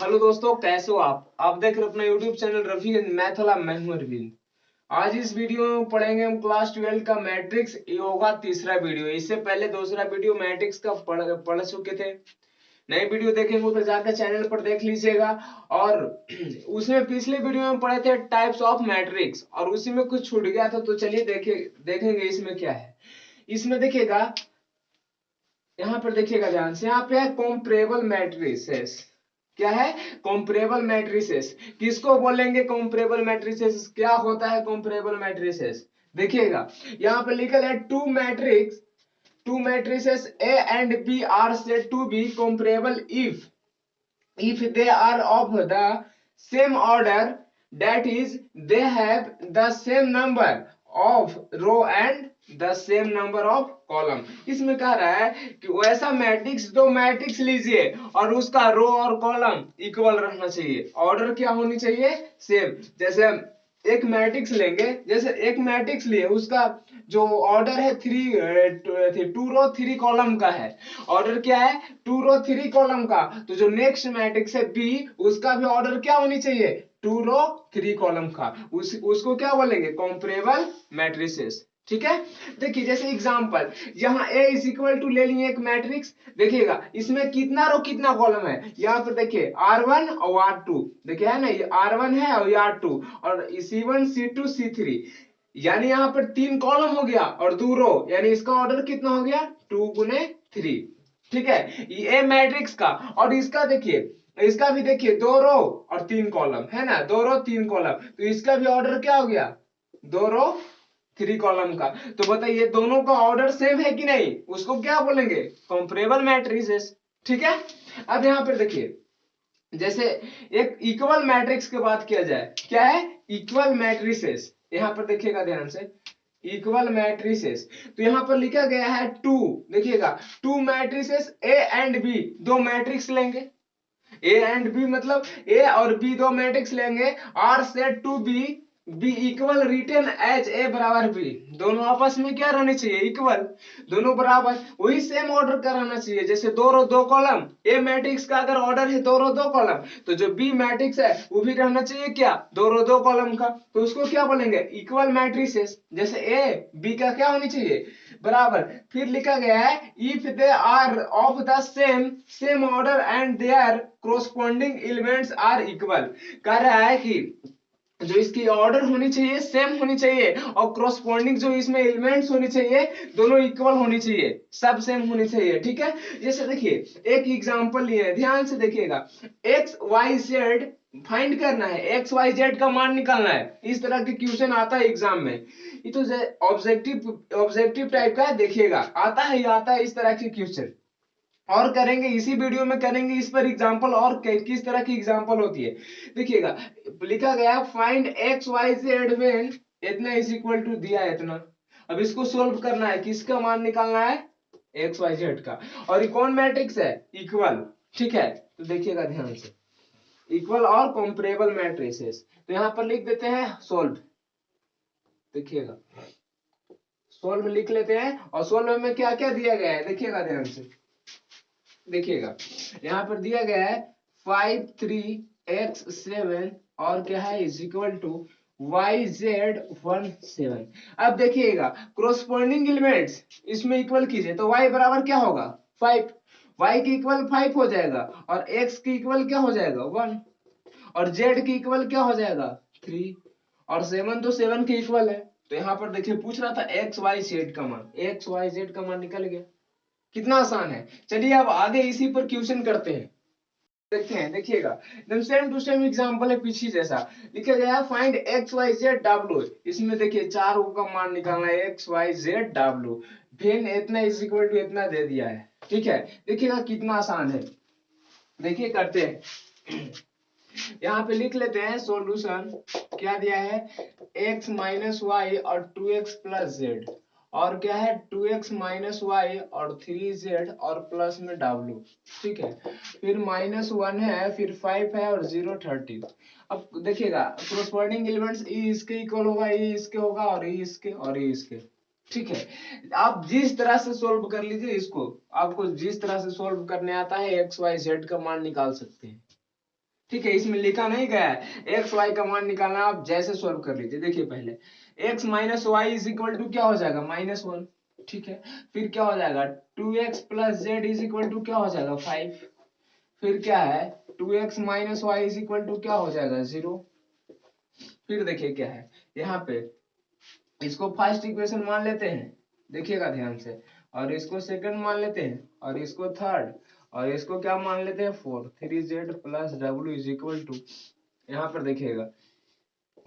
Hello दोस्तों, कैसे हो आप देख रहे हो अपना यूट्यूब चैनल रफी मैथ वाला। मैं हूं अरविंद। आज इस वीडियो में पढ़ेंगे हम क्लास 12 का मैट्रिक्स योगा तीसरा वीडियो। इससे पहले दूसरा वीडियो मैट्रिक्स का पढ़ चुके थे। नई वीडियो देखेंगे तो जाकर चैनल पर देख लीजिएगा। और उसमें पिछले वीडियो में पढ़े थे टाइप्स ऑफ मैट्रिक्स, और उसी में कुछ छूट गया था, तो चलिए देखेंगे इसमें क्या है। इसमें देखिएगा, यहाँ पर देखिएगा ध्यान से, यहाँ पे है कॉम्परेबल मैट्रिसेस। क्या है? Comparable matrices. किसको बोलेंगे कॉम्परेबल मैट्रिसेस? क्या होता है कॉम्परेबल मैट्रिसेस? देखिएगा, यहाँ पे लिखल है two matrices A and B are said to be comparable if they are of the same order, that is they have the same number of row and the same number of column. इसमें कह रहा है कि वैसा matrix, दो matrix लीजिए और उसका रो और कॉलम इक्वल रहना चाहिए। ऑर्डर क्या होनी चाहिए? सेम। जैसे एक मैट्रिक्स लेंगे, जैसे एक मैट्रिक्स लिए, उसका जो ऑर्डर है टू रो थ्री कॉलम का है। ऑर्डर क्या है? टू रो थ्री कॉलम का। तो जो नेक्स्ट मैट्रिक्स है बी, उसका भी ऑर्डर क्या होनी चाहिए? टू रो थ्री कॉलम का। उसको क्या बोलेंगे? Comparable matrices. ठीक है। देखिए जैसे एग्जांपल, यहाँ A इज इक्वल टू ले लिए एक मैट्रिक्स। देखिएगा इसमें कितना रो कितना कॉलम है। यहाँ पर देखिए R1 और R2, देखिए है ना, ये R1 है और ये R2, और C1 C2 C3, यानी यहाँ पर तीन कॉलम हो गया और दो रो, यानी इसका ऑर्डर कितना हो गया? 2 गुने 3। ठीक है, ये मैट्रिक्स का। और इसका देखिए, इसका भी देखिए, दो रो और तीन कॉलम है ना, दो रो तीन कॉलम, तो इसका भी ऑर्डर क्या हो गया? दो रो थ्री कॉलम का। तो बताइए दोनों का ऑर्डर सेम है कि नहीं? उसको क्या बोलेंगे? Comparable matrices. ठीक है। अब यहां पर देखिए, जैसे एक इक्वल मैट्रिक्स की बात किया जाए, क्या है? Equal matrices. यहां पर देखिएगा ध्यान से, इक्वल मैट्रिसेस। तो यहां पर लिखा गया है टू। देखिएगा, two matrices A and B, दो मैट्रिक्स लेंगे। ए एंड बी मतलब ए और बी दो मैट्रिक्स लेंगे। Are set to be B equal written as A बराबर बी। दोनों आपस में क्या रहने चाहिए? इक्वल, दोनों बराबर। वही सेम ऑर्डर का रहना चाहिए। जैसे दो रो दो कॉलम, ए मैट्रिक्स का अगर ऑर्डर है दो रो दो कॉलम, तो जो बी मैट्रिक्स है वो भी रहना चाहिए क्या? दो रो दो कॉलम का। तो उसको क्या बोलेंगे? Equal matrices. जैसे ए बी का क्या होनी चाहिए? बराबर। फिर लिखा गया है if they are of the same order and their corresponding elements are equal. कह रहा है कि जो इसकी ऑर्डर होनी चाहिए सेम होनी चाहिए, और कोरस्पॉन्डिंग जो इसमें एलिमेंट्स होनी चाहिए दोनों इक्वल होनी चाहिए, सब सेम होनी चाहिए। ठीक है। जैसे देखिए एक एग्जांपल लिए, ध्यान से देखिएगा, एक्स वाई जेड फाइंड करना है, एक्स वाई जेड का मान निकालना है। इस तरह के क्वेश्चन आता है एग्जाम में। ये तो ऑब्जेक्टिव टाइप का है, देखिएगा आता है, ये आता है इस तरह के क्वेश्चन। और करेंगे इसी वीडियो में, करेंगे इस पर एग्जांपल, और किस तरह की एग्जांपल होती है। देखिएगा लिखा गया find X Y Z when इतना इज इक्वल टू दिया है इतना। अब इसको सोल्व करना है, किसका मान निकालना है? एक्स वाई जेड का। और ये कौन मैट्रिक्स है? इक्वल। ठीक है, तो देखिएगा ध्यान से, इक्वल और कंपैरेबल मैट्रिसेस। तो यहां पर लिख देते हैं सोल्व। देखिएगा सोल्व लिख लेते हैं, और सोल्व में क्या क्या दिया गया है देखिएगा ध्यान से। देखिएगा यहाँ पर दिया गया है 5 3 x 7, और क्या है? Is equal to YZ 17। अब देखिएगा क्रोस्पॉन्डिंग एलिमेंट्स इसमें इक्वल कीजिए, तो y बराबर क्या होगा? 5। y की इक्वल 5 हो जाएगा, और x की इक्वल क्या हो जाएगा? 1, और z की इक्वल क्या हो जाएगा? 3, और 7 तो 7 के इक्वल है। तो यहाँ पर देखिए पूछ रहा था एक्स वाई जेड का मान, एक्स वाई जेड का मान निकल गया। कितना आसान है। चलिए अब आगे इसी पर क्वेश्चन करते हैं, देखते हैं। देखिएगा एकदम सेम टू सेम एग्जांपल है पीछे जैसा। लिखा गया है find X Y Z W. इसमें देखिए चार का मान निकालना है, एक्स वाई जेड डब्ल्यू। फिर इतना इज इक्वल टू इतना दे दिया है। ठीक है, देखिएगा कितना आसान है। देखिए करते हैं, यहाँ पे लिख लेते हैं सॉल्यूशन। क्या दिया है? x माइनस वाई और 2x प्लस जेड, और क्या है? 2x माइनस वाई और 3z और प्लस में w। ठीक है, फिर -1 है, फिर 5 है, और 0 13। अब देखिएगा कोरस्पॉन्डिंग एलिमेंट्स e इसके इक्वल होगा, e इसके होगा, और e इसके, और e इसके। ठीक है, आप जिस तरह से सोल्व कर लीजिए इसको, आपको जिस तरह से सोल्व करने आता है एक्स वाई जेड का मान निकाल सकते हैं। ठीक है, इसमें लिखा नहीं गया है एक्स वाई का मान निकालना, आप जैसे सॉल्व कर लीजिए। देखिए पहले X minus Y is equal to क्या हो जाएगा, -1। ठीक है, फिर क्या हो जाएगा 2x plus Z is equal to क्या हो जाएगा 5। फिर क्या है 2x minus Y is equal to क्या हो जाएगा 0। फिर देखिए क्या है यहाँ पे, इसको फर्स्ट इक्वेशन मान लेते हैं, देखिएगा ध्यान से, और इसको सेकंड मान लेते हैं, और इसको थर्ड, और इसको क्या मान लेते हैं fourth. 3z plus W is equal to, यहाँ पर देखिएगा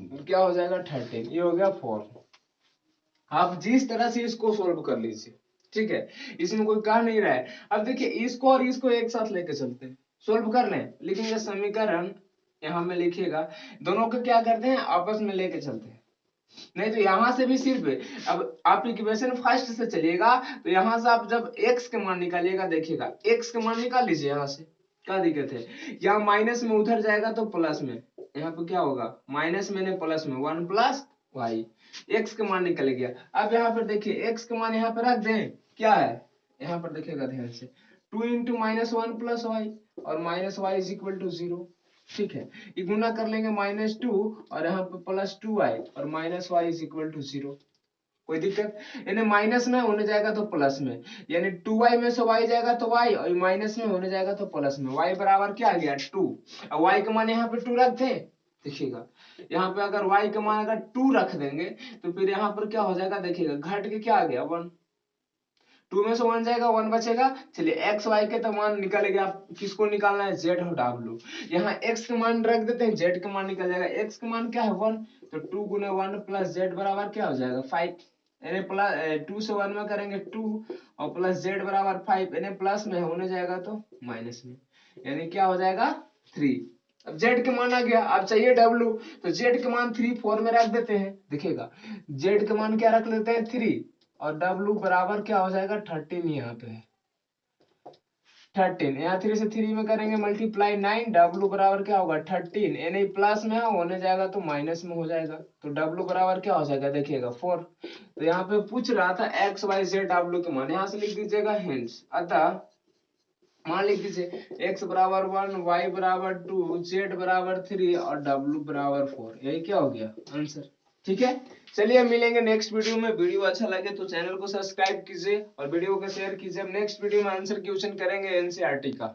क्या हो जाएगा 13, ये हो गया 4। आप जिस तरह से इसको सोल्व कर लीजिए, ठीक है, इसमें कोई कह नहीं रहा है। अब देखिए इसको और इसको एक साथ लेके चलते हैं, सोल्व कर लें, लिखेंगे समीकरण यहाँ में लिखिएगा, दोनों को क्या करते हैं आपस में लेके चलते हैं। नहीं तो यहां से भी सिर्फ, अब आप इक्वेशन फर्स्ट से चलिएगा तो यहां से आप जब x के मान निकालिएगा, देखिएगा x के मान निकाल लीजिए, यहां से क्या दिक्कत है, यहाँ माइनस में उधर जाएगा तो प्लस में, यहाँ पे क्या होगा माइनस में नहीं प्लस में, 1 प्लस वाई, x के मान निकल गया। अब यहाँ पर देखिए x के मान यहाँ पर रख दें, क्या है यहाँ पर देखिएगा ध्यान से, 2 इंटू -1 प्लस वाई, और minus Y is equal to 0। ठीक है, ये गुना कर लेंगे -2 और यहाँ पे +2y, और -y इज इक्वल टू 0। कोई दिक्कत, यानी माइनस में होने जाएगा तो प्लस में, यानी 2y में से y जाएगा तो y, और माइनस में होने जाएगा तो प्लस में, y बराबर क्या आ गया 2। अब y का मान यहाँ पे 2 रख दें, देखिएगा यहाँ पे अगर y का मान अगर 2 रख देंगे तो फिर यहाँ पर क्या हो जाएगा, देखिएगा घट के क्या आ गया 1, 2 में से 1 जाएगा 1 बचेगा। चलिए एक्स वाई के तो मान निकल गया, किसको निकालना है जेड और डब्ल्यू, यहाँ एक्स के मान रख देते हैं, जेड का मान निकल जाएगा। एक्स का मान क्या है 1, तो 2 गुने 1 प्लस जेड बराबर क्या हो जाएगा 5, यानी प्लस 2 से 1 में करेंगे 2 और प्लस जेड बराबर 5, यानी प्लस में होने जाएगा तो माइनस में, यानी क्या हो जाएगा 3। अब जेड के मान आ गया, अब चाहिए डब्ल्यू, तो जेड के मान 3 4 में रख देते हैं, देखिएगा जेड के मान क्या रख लेते हैं 3, और W बराबर क्या हो जाएगा 13, यहाँ पे है 13, यहाँ 3 से 3 में करेंगे मल्टीप्लाई 9, W बराबर क्या होगा 13, यानी प्लस में होने जाएगा तो माइनस में हो जाएगा, तो W बराबर क्या हो जाएगा देखिएगा 4। तो यहाँ पे पूछ रहा था एक्स वाई जेड डब्ल्यू के मान, यहाँ से लिख दीजिएगा हेंस, अतः मान लिख दीजिए x बराबर 1, y बराबर 2, z बराबर 3 और w बराबर 4, यही क्या हो गया आंसर। ठीक है, चलिए मिलेंगे नेक्स्ट वीडियो में। वीडियो अच्छा लगे तो चैनल को सब्सक्राइब कीजिए और वीडियो को शेयर कीजिए। अब नेक्स्ट वीडियो में आंसर क्वेश्चन करेंगे एनसीईआरटी का।